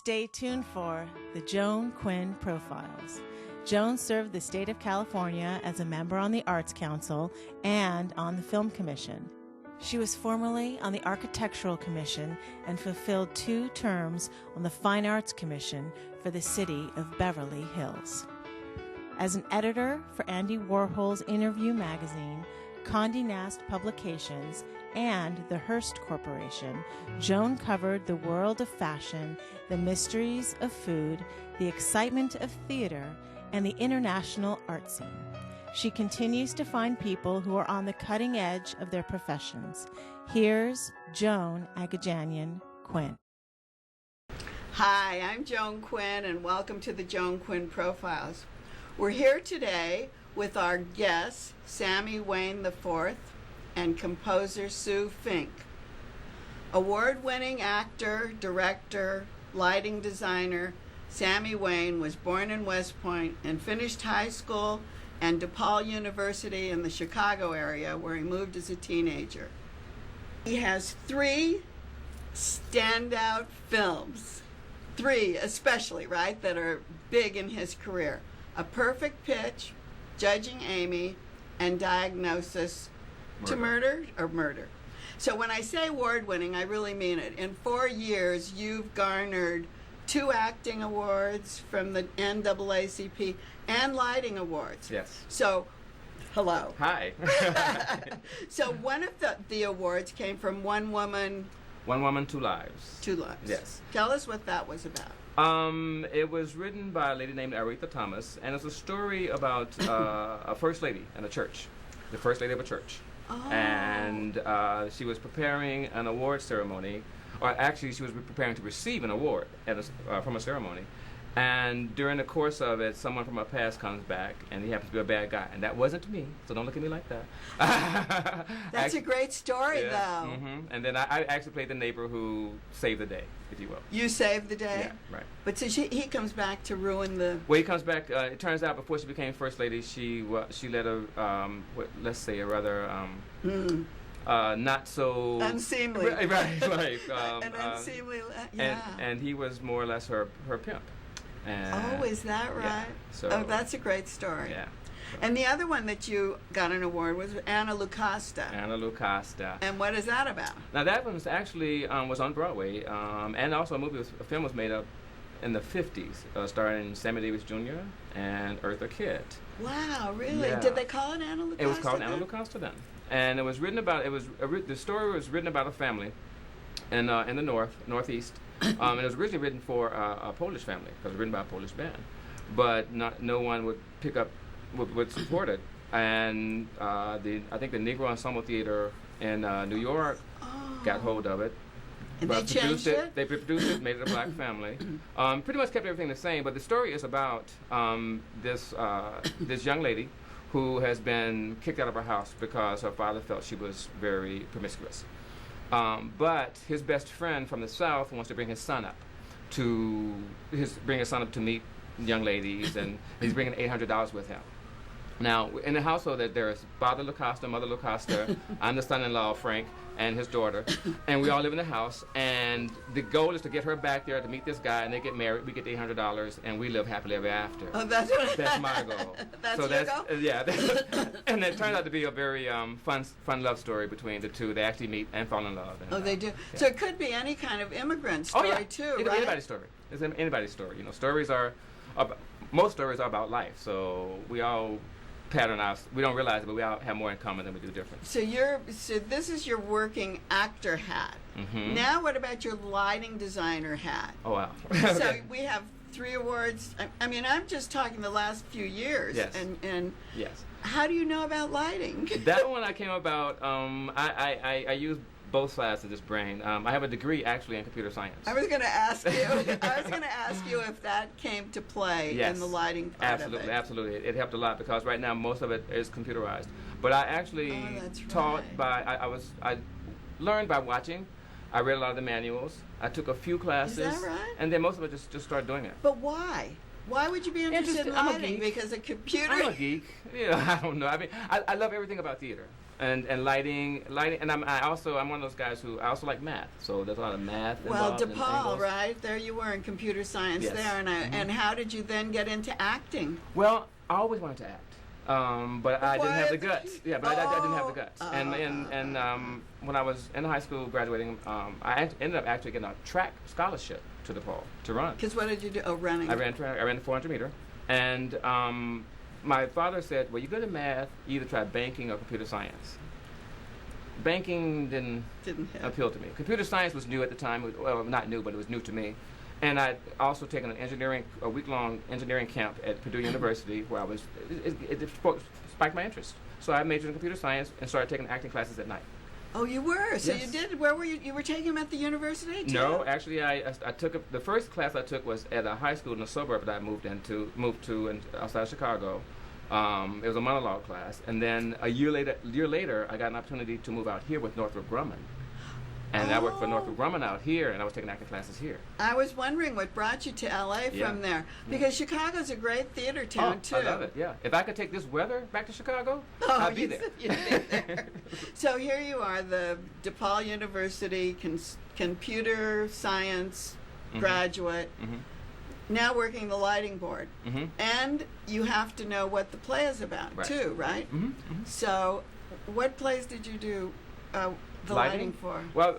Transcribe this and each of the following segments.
Stay tuned for the Joan Quinn Profiles. Joan served the state of California as a member on the Arts Council and on the Film Commission. She was formerly on the Architectural Commission and fulfilled 2 terms on the Fine Arts Commission for the city of Beverly Hills. As an editor for Andy Warhol's Interview magazine, Condé Nast Publications, and the Hearst Corporation, Joan covered the world of fashion, the mysteries of food, the excitement of theater, and the international art scene. She continues to find people who are on the cutting edge of their professions. Here's Joan Agajanian Quinn. Hi, I'm Joan Quinn, and welcome to the Joan Quinn Profiles. We're here today with our guests, Sammie Wayne IV and composer Sue Fink. Award-winning actor, director, lighting designer, Sammie Wayne was born in West Point and finished high school and DePaul University in the Chicago area, where he moved as a teenager. He has 3 standout films, 3 especially, right, that are big in his career. A Perfect Pitch, Judging Amy, and Diagnosis to Murder. So when I say award-winning, I really mean it. In 4 years, you've garnered 2 acting awards from the NAACP and lighting awards. Yes. So, hello. Hi. So one of the awards came from One Woman, 1 Woman, 2 Lives. 2 Lives. Yes. Tell us what that was about. It was written by a lady named Aretha Thomas, and it's a story about a first lady in a church, the first lady of a church. Oh. And she was preparing an award ceremony, or actually she was preparing to receive an award from a ceremony. And during the course of it, someone from her past comes back, and he happens to be a bad guy. And that wasn't me, so don't look at me like that. That's a great story, though. Mm-hmm. And then I actually played the neighbor who saved the day, if you will. You saved the day? Yeah, right. But so he comes back to ruin the... Well, he comes back. It turns out before she became First Lady, she led a, let's say, a rather... not so unseemly, right. An unseemly, yeah. And he was more or less her pimp. And is that right? Yeah, so, that's a great story. Yeah. So. And the other one that you got an award was Anna Lucasta. Anna Lucasta. And what is that about? Now that one was actually was on Broadway, and also a film was made up in the 50s, starring Sammy Davis Jr. and Eartha Kitt. Wow, really? Yeah. Did they call it Anna Lucasta? It was called Anna Lucasta then. And it was written about. The story was written about a family in the northeast. It was originally written for a Polish family because it was written by a Polish band, but no one would pick up, would support it. And I think the Negro Ensemble Theater in New York got hold of it. And they changed it? They produced it, made it a black family. Pretty much kept everything the same, but the story is about this young lady who has been kicked out of her house because her father felt she was very promiscuous. But his best friend from the South wants to bring his son up to meet young ladies, and he's bringing $800 with him. Now, in the household, there is Father Lucasta, Mother Lucasta, I'm the son-in-law, Frank, and his daughter, and we all live in the house, and the goal is to get her back there to meet this guy, and they get married, we get the $800, and we live happily ever after. Oh, that's my goal. That's your goal? Yeah, and it turned out to be a very fun love story between the two. They actually meet and fall in love. And, they do? Yeah. So it could be any kind of immigrant story, too, right? Anybody's story. It's anybody's story. Stories are, most stories are about life, so we all pattern out. We don't realize it, but we all have more in common than we do different. So this is your working actor hat. Mm-hmm. Now what about your lighting designer hat? Oh, wow. So we have 3 awards. I mean, I'm just talking the last few years. Yes. And yes. How do you know about lighting? That one I came about, I use both sides of this brain. I have a degree actually in computer science. I was going to ask you if that came to play in the lighting part of it. Absolutely. It helped a lot because right now most of it is computerized. But I actually taught I learned by watching. I read a lot of the manuals. I took a few classes. Is that right? And then most of it just started doing it. But why? Why would you be interested in lighting? Because a computer... I'm a geek. I don't know. I mean, I love everything about theater. and lighting, and I'm one of those guys who I also like math. So there's a lot of math. Well, involved in DePaul, angles. right? There you were in computer science Yes. there, and how did you then get into acting? Well, I always wanted to act. But I didn't have the guts. Yeah, but I didn't have the guts. And when I was in high school graduating, I ended up actually getting a track scholarship to DePaul to run. Because what did you do? Oh, running. I ran the 400 meter, and my father said, "Well, you're good at math. You either try banking or computer science." Banking didn't appeal to me. Computer science was new at the time. Well, not new, but it was new to me. And I'd also taken a week-long engineering camp at Purdue University, where I was, it spiked my interest. So I majored in computer science and started taking acting classes at night. Oh, you were? So Yes. you did? Where were you? You were taking them at the university, too? No, actually, I took the first class I took was at a high school in a suburb that I moved to outside of Chicago. It was a monologue class. And then a year later, I got an opportunity to move out here with Northrop Grumman. And I worked for Northrop Grumman out here, and I was taking acting classes here. I was wondering what brought you to L.A. from there. Because Chicago's a great theater town, too. I love it, yeah. If I could take this weather back to Chicago, I'd be there. You'd be there. So here you are, the DePaul University computer science graduate, now working the lighting board. And you have to know what the play is about, too, right? So what plays did you do the lighting for? Well,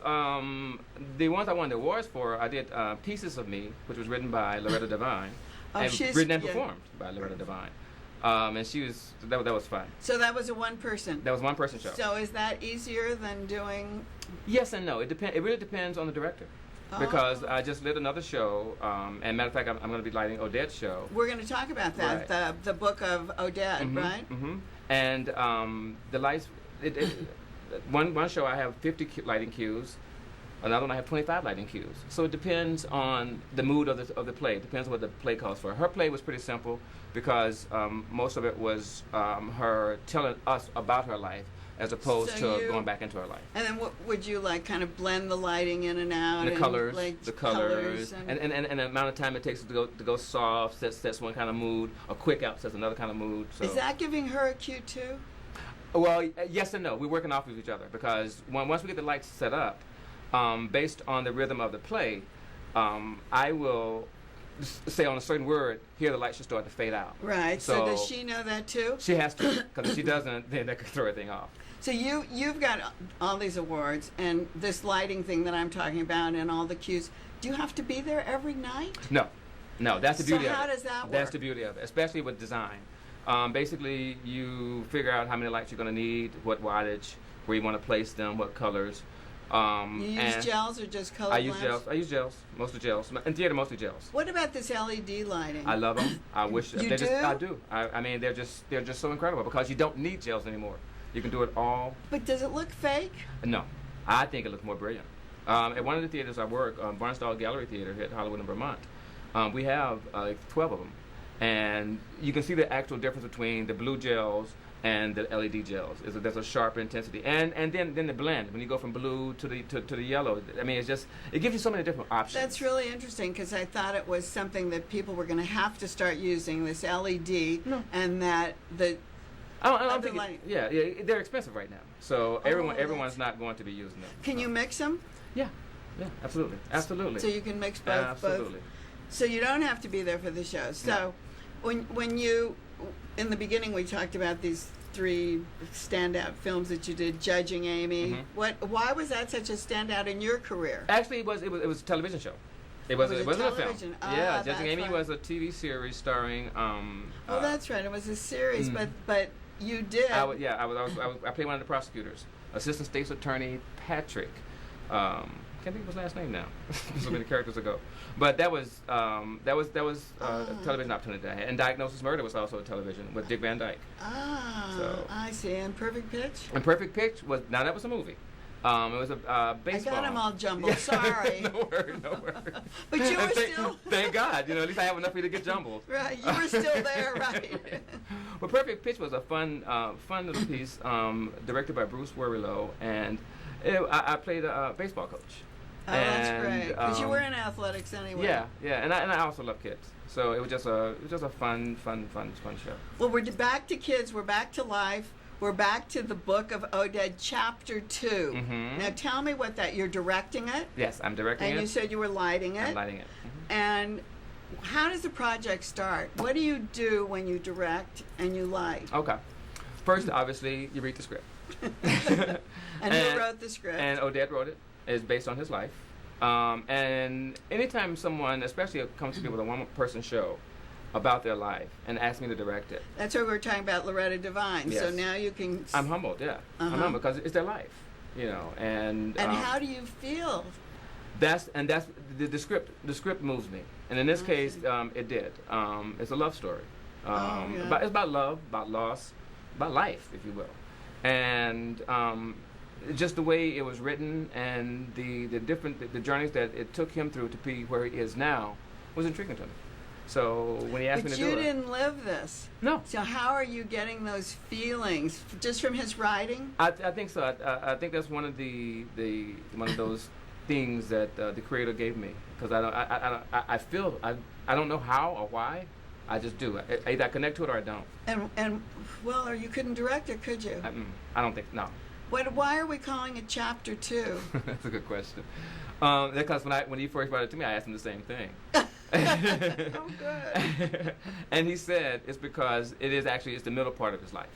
the ones I won the awards for, I did Pieces of Me, which was written by Loretta Devine, and written and performed by Loretta Devine. And she was, that was fun. So that was a one-person? That was a one-person show. So is that easier than doing? Yes and no. It really depends on the director. Because I just lit another show, and matter of fact, I'm going to be lighting Odette's show. We're going to talk about that, the book of Odette, right? And the lights, one show I have 50 lighting cues, another one I have 25 lighting cues. So it depends on the mood of the play. It depends on what the play calls for. Her play was pretty simple because most of it was her telling us about her life, as opposed to going back into her life. And then would you kind of blend the lighting in and out? And the colors, and the amount of time it takes to go soft sets one kind of mood, or quick out sets another kind of mood. So. Is that giving her a cue too? Well, yes and no. We're working off of each other because once we get the lights set up, based on the rhythm of the play, I will say on a certain word, here the lights should start to fade out. Right. So does she know that too? She has to, because if she doesn't, then that could throw everything off. So you've got all these awards and this lighting thing that I'm talking about and all the cues. Do you have to be there every night? No, that's the beauty of it. So how does that work? That's the beauty of it, especially with design. Basically, you figure out how many lights you're going to need, what wattage, where you want to place them, what colors. You use gels or just color lamps? I use gels, mostly gels. In theater, mostly gels. What about this LED lighting? I love them. I wish you they do? I do. I mean, they're just so incredible because you don't need gels anymore. You can do it all. But does it look fake? No, I think it looks more brilliant. At one of the theaters I work, Barnstall Gallery Theater here at Hollywood in Vermont, we have 12 of them. And you can see the actual difference between the blue gels and the LED gels. There's a sharper intensity, and then the blend when you go from blue to the yellow. I mean, it gives you so many different options. That's really interesting because I thought it was something that people were going to have to start using, this LED, and that the. I'm thinking, yeah, they're expensive right now, so everyone's not going to be using them. Can you mix them? Yeah, absolutely. So you can mix both. Absolutely. So you don't have to be there for the show. So when you, in the beginning, we talked about these 3 standout films that you did, Judging Amy. Why was that such a standout in your career? Actually, it was a television show. It wasn't a film. Ah, Judging Amy was a TV series starring. Oh, that's right. It was a series, but you did. I played one of the prosecutors, Assistant State's Attorney Patrick. Can't think of his last name now. So many characters ago, but that was a television opportunity that I had. And Diagnosis Murder was also a television with Dick Van Dyke. I see. And Perfect Pitch. And Perfect Pitch that was a movie. It was a baseball. I got them all jumbled. Sorry. No worry. But you were still. Thank God. At least I have enough for you to get jumbled. Right. You were still there, right? Well, Perfect Pitch was a fun little piece directed by Bruce Werrilow, and I played a baseball coach. Oh, that's great. Because you were in athletics anyway. Yeah, and I also love kids. So it was just a fun show. Well, we're back to kids. We're back to life. we're back to the book of Oded, chapter 2. Mm-hmm. Now tell me what that, you're directing it? Yes, I'm directing it. And you said you were lighting it? I'm lighting it. Mm-hmm. And how does the project start? What do you do when you direct and you light? Okay. First, obviously, you read the script. And who wrote the script? And Oded wrote it. It's based on his life. And anytime someone, especially comes to me with a one-person show about their life and asks me to direct it. That's what we were talking about, Loretta Devine. Yes. So now you can... I'm humbled, yeah. I'm humbled because it's their life, you know. And how do you feel? That's the script. The script moves me, and in this case, it did. It's a love story. It's about love, about loss, about life, if you will, and just the way it was written and the journeys that it took him through to be where he is now was intriguing to me. So when he asked me to do it, but you didn't live this. No. So how are you getting those feelings just from his writing? I think so. I think that's one of one of those things that the creator gave me, because I feel I don't know how or why. I just do. Either I connect to it or I don't. And well, or you couldn't direct it, could you? I don't think, no. Why are we calling it chapter 2? That's a good question. Because when he first brought it to me, I asked him the same thing. Oh, good. And he said it's because it's the middle part of his life,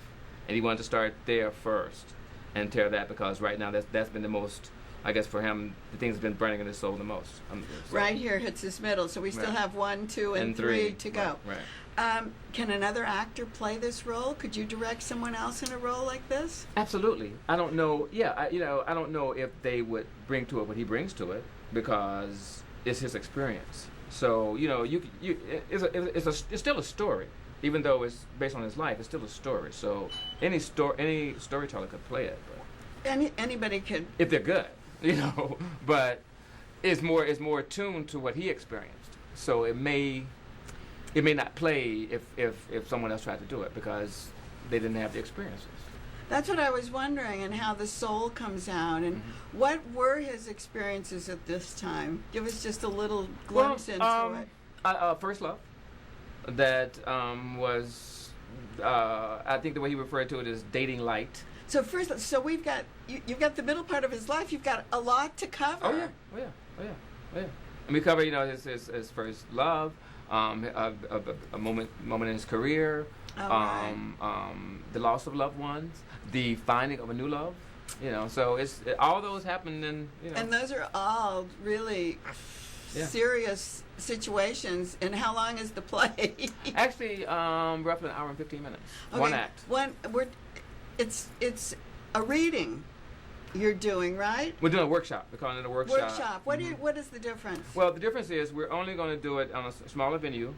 and he wanted to start there first and tear that, because right now that's been the most, I guess, for him, the things have been burning in his soul the most. Right here hits his middle, so we still have 1, 2, and 3 to go. Right. Can another actor play this role? Could you direct someone else in a role like this? Absolutely. I don't know. Yeah, I don't know if they would bring to it what he brings to it, because it's his experience. So it's still a story, even though it's based on his life. It's still a story. So any storyteller could play it. But anybody could, if they're good, But it's more attuned to what he experienced. So it may not play if someone else tried to do it, because they didn't have the experiences. That's what I was wondering, and how the soul comes out, and what were his experiences at this time? Give us just a little glimpse into it. First love. That was, I think the way he referred to it is dating light. So we've got you've got the middle part of his life. You've got a lot to cover. Oh yeah. And we cover, his first love, a moment in his career, the loss of loved ones, the finding of a new love. So all those happen in. And those are all really serious situations. And how long is the play? Actually, roughly an hour and 15 minutes. Okay. One act. It's a reading you're doing, right? We're doing a workshop. We're calling it a workshop. What is the difference? Well, the difference is we're only going to do it on a smaller venue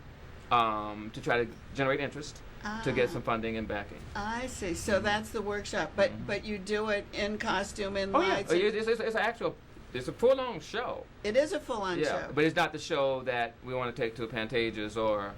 to try to generate interest, to get some funding and backing. I see. So that's the workshop. But you do it in costume, in lights. Yeah. It's a full-on show. It is a full-on show. But it's not the show that we want to take to Pantages or,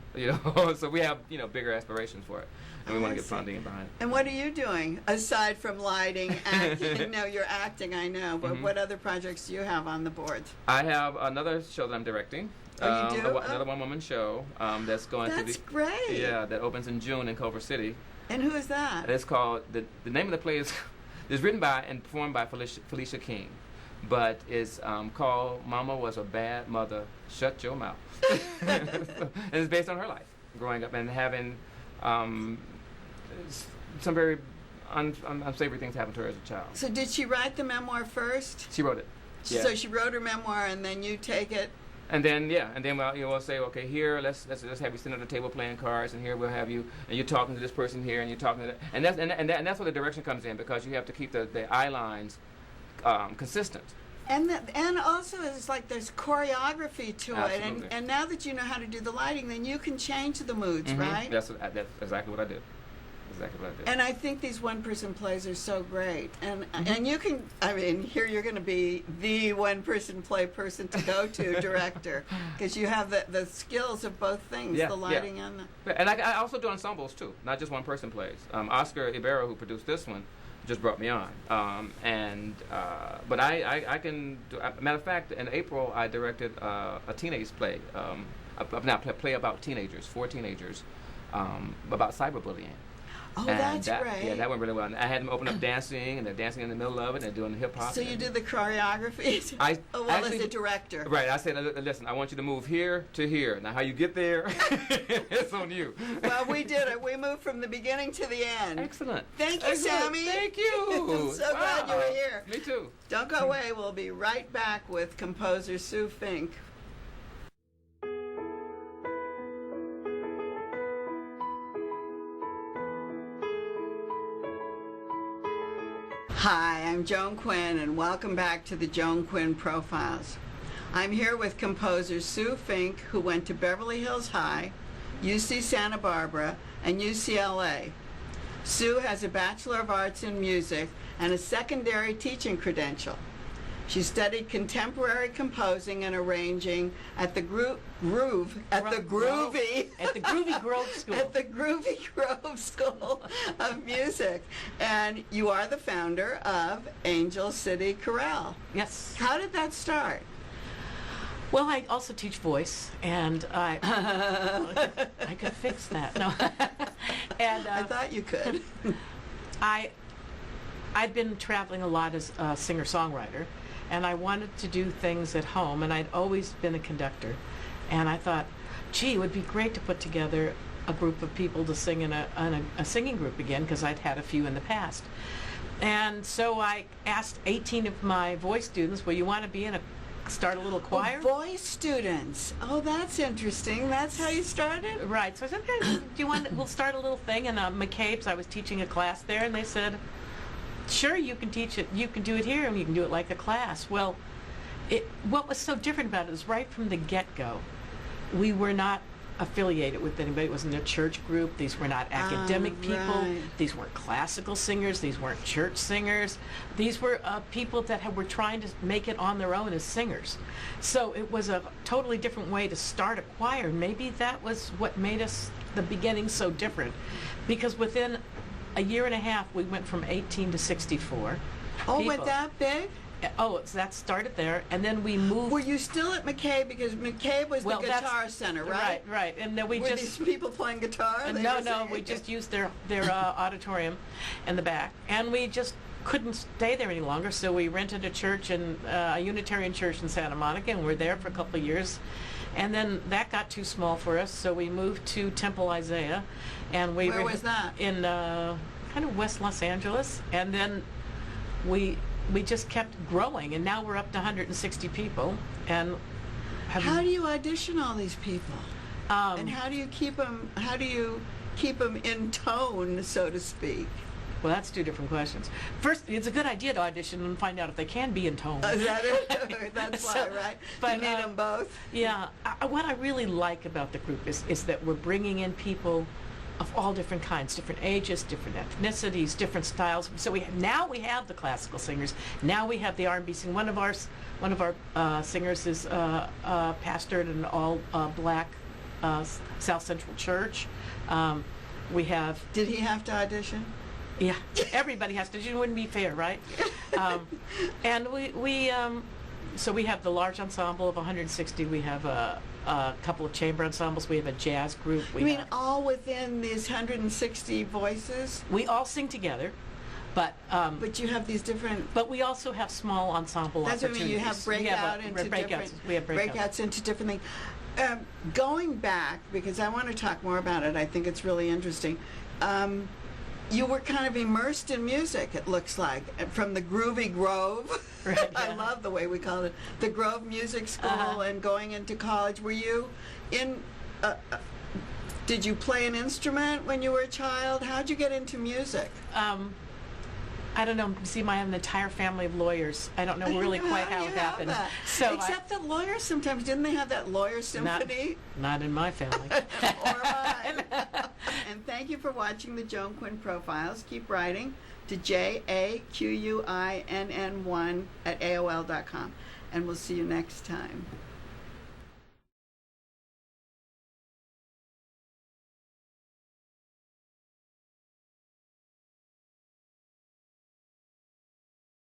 so we have, bigger aspirations for it. And we want to get funding behind it. And what are you doing, aside from lighting, acting? No, you're acting, I know. But what other projects do you have on the board? I have another show that I'm directing. Oh, you do? Another one-woman show that's going to be... That's great. Yeah, that opens in June in Culver City. And who is that? It's called... The name of the play is written by and performed by Felicia King. But it's called Mama Was a Bad Mother, Shut Your Mouth. And it's based on her life, growing up and having some very unsavory things happen to her as a child. So did she write the memoir first? She wrote it. Yeah. So she wrote her memoir, and then you take it. And then we'll say, okay, here let's have you sit at the table playing cards, and here we'll have you, and you're talking to this person here, and you're talking to that, and that's where the direction comes in, because you have to keep the eye lines consistent. And also it's like there's choreography to Absolutely. it, and now that you know how to do the lighting, then you can change the moods, right? That's exactly what I do. And I think these one-person plays are so great, and you can, here you're going to be the one-person play person to go to, director, because you have the skills of both things, the lighting and the... And I also do ensembles too, not just one-person plays. Oscar Ibarra, who produced this one, just brought me on, but I can do. Matter of fact, in April I directed a teenage play, play about teenagers, 4 teenagers, about cyberbullying. Oh, And that's that, great. Yeah, that went really well. And I had them open up dancing, and they're dancing in the middle of it, and they're doing hip hop. So you did the choreography? I well, actually, as a director. Right. I said, listen, I want you to move here to here. Now, how you get there, it's on you. Well, we did it. We moved from the beginning to the end. Excellent. Thank you, Excellent. Sammie. Thank you. I'm so glad you were here. Me too. Don't go away. We'll be right back with composer Sue Fink. Hi, I'm Joan Quinn, and welcome back to the Joan Quinn Profiles. I'm here with composer Sue Fink, who went to Beverly Hills High, UC Santa Barbara, and UCLA. Sue has a Bachelor of Arts in Music and a secondary teaching credential. She studied contemporary composing and arranging at the Groovy Grove School. at the Groovy Grove School of Music. And you are the founder of Angel City Chorale. Yes. How did that start? Well, I also teach voice, and I could fix that. No. And I thought you could. I'd been traveling a lot as a singer-songwriter, and I wanted to do things at home, and I'd always been a conductor. And I thought, gee, it would be great to put together a group of people to sing in a singing group again, because I'd had a few in the past. And so I asked 18 of my voice students, well, you want to be in start a little choir? Oh, voice students. Oh, that's interesting. That's how you started? Right. So I said, okay, we'll start a little thing. And McCabe's, I was teaching a class there, and they said, sure, you can teach it. You can do it here, and you can do it like a class. Well, what was so different about it is right from the get-go, we were not affiliated with anybody. It wasn't a church group. These were not academic people. Right. These weren't classical singers. These weren't church singers. These were people that were trying to make it on their own as singers. So it was a totally different way to start a choir. Maybe that was what made us, the beginning, so different. Because within a year and a half, we went from 18 to 64 Oh, people. went that big? Oh, so that started there, and then we moved. Were you still at McCabe? Because McCabe was the that's- guitar center, right? Right. And then we Were just these people playing guitar? They no, were no, singing? we just used their auditorium in the back, and we just couldn't stay there any longer. So we rented a church a Unitarian church in Santa Monica, and we're there for a couple of years. And then that got too small for us, so we moved to Temple Isaiah, and we Where was that? In kind of West Los Angeles, and then we just kept growing, and now we're up to 160 people. And How do you audition all these people? And how do you keep them? How do you keep them in tone, so to speak? Well, that's two different questions. First, it's a good idea to audition and find out if they can be in tone. Is that it? That's why, right? But, you need them both. Yeah. What I really like about the group is that we're bringing in people of all different kinds, different ages, different ethnicities, different styles. So now we have the classical singers. Now we have the R&B singers. One of our singers is pastored in an all black South Central church. We have. Did he have to audition? Yeah, everybody has to. It wouldn't be fair, right? And so we have the large ensemble of 160. We have a couple of chamber ensembles. We have a jazz group. You mean all within these 160 voices? We all sing together, but you have these different. But we also have small ensemble That's what I opportunities. mean. You have We have breakouts into different things. Going back, because I want to talk more about it. I think it's really interesting. You were kind of immersed in music, it looks like, from the Groovy Grove. Right, I yeah. love the way we called it, the Grove Music School, and going into college. Were you in, did you play an instrument when you were a child? How'd you get into music? I don't know. See, I have an entire family of lawyers. I don't know really quite how it happened. That. So Except that lawyers sometimes, didn't they have that lawyer symphony? Not in my family. Or mine. And thank you for watching the Joan Quinn Profiles. Keep writing to JAQUINN1 at AOL.com. And we'll see you next time.